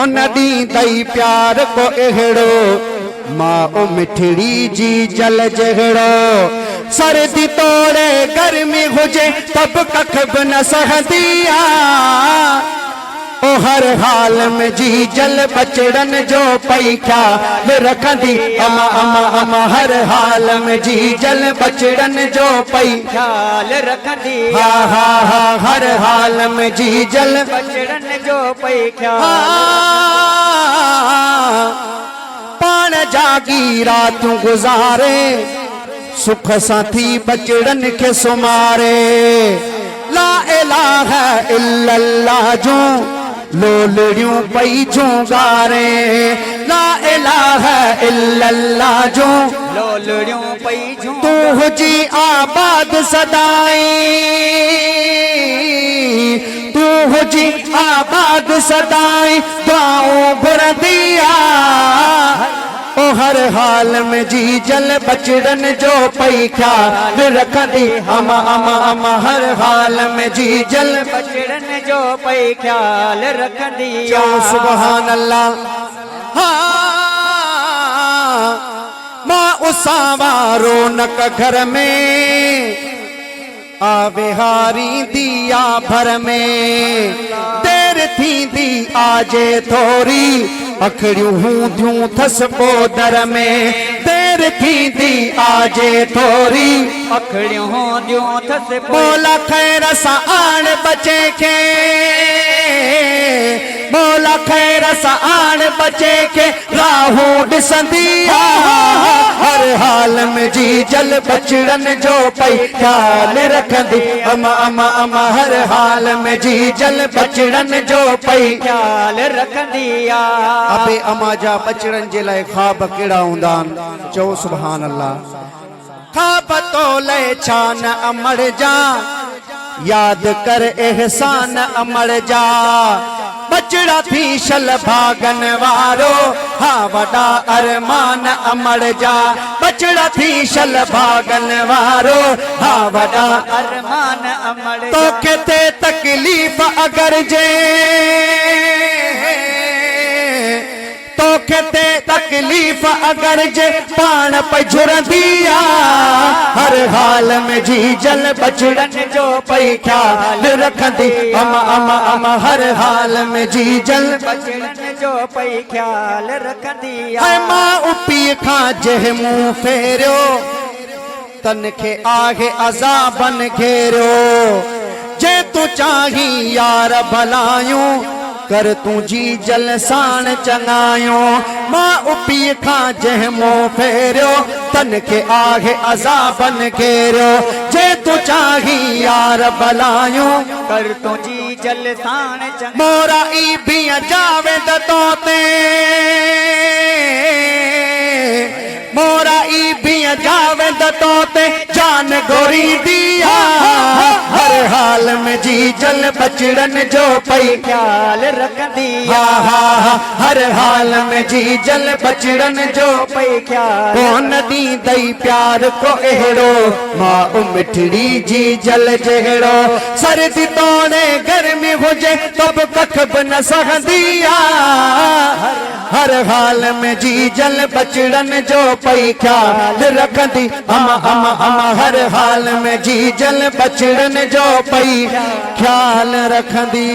कोन ॾींदई प्यार को अहिड़ो मां मिठड़ी जी जल जहिड़ो सर्दी तोड़े गर्मी हुजे तब कख बि न सहंदी आ ओ हर हाल में जी जल बचड़न जो पई ख्याल रखंदी अमा अमा अमा हर हाल में जी जल बचड़न जो पई ख्याल रखंदी हा हा हा हर हाल में जी जल बचड़न जो पई ख्याल पान जागी रातूं गुज़ारे सुख सां थी बचड़न के सुमारे ला इलाहा इल्लल्लाह जो लोलड़ियूं पई झूंगारे ला इलाहा इल्लल्लाह जो लोलड़ियूं पई झूं तू हुजी आबाद सदाई तू हुजी आबाद सदाई दुआऊं घुरंदिया ओ हर हाल में जी जल बचड़न जो पई ख्याल रखंदी अमा अमा अमा हर हाल में जी जल बचड़न जो पई ख्याल रखंदी जो सुभान अल्लाह हाँ मां उसावा रौनक घर में आवे हारी दिया भर में देर थींदी आजे थोरी अखड़ियूं हूंदियूं थस पोदर में देर थींदी आजे थोरी अखड़ियूं हूंदियूं थस मौला खैर सां आण बचे खे मौला खैर सां आण बचे खे राहूं ॾिसंदी हर हाल में जी जल बचड़न जो पई ख्याल रखंदी अमा अमा अमा हर हाल में जी जल बचड़न जो पई ख्याल रखंदी अबे अमा जा बचड़न जे लाइ ख्वाब कहिड़ा हूंदा आहिनि चओ सुभान अल्लाह ख्वाब तो ले छान अमर जा याद कर एहसान अमर जा बचड़ा थी शल भागन वारो हा वडा अरमान अमर जा बचड़ा थी शल भागन वारो हा वडा अरमान अमर तो कहते तकलीफ अगर जे तो कहते तकलीफ अगर जे पान पे झुरंदी हर हाल में जी जल बचड़न जो पई ख्याल रखंदी अमा अमा अमा हर हाल में जी जल बचड़न जो पई ख्याल रखंदी है मां उपी खां जह मुंह फेरियो तन खे आहे अज़ाबन घेरियो जे तू चाही यार भलायूं कर तू जी जल साण चङायूं मां उपी खां जंहिं मुंह फेरियो तन खे आहे अज़ाबन घेरियो जे तू चाही यार भलायूं कर तू जी जल साण चङायूं मोरा ई बिया जावेद तो ते मोरा ई बिया जावेद तो ते जान गोरी दिया हर हाल में जी जल बचड़न जो पई ख्याल रखंदी हा हा हा हर हाल में जी जल बचड़न जो पई ख्याल कोन ॾींदई प्यार को अहिड़ो मां मिठड़ी जी जल जहिड़ो सर्दी तोड़े गर्मी हुजे तब कख बि न सहंदी हर हाल में जी जल बचड़न जो पई ख्याल रखंदी अमा अमा अमा हर हाल में जी जल बचड़न जो पई ख्याल रखंदी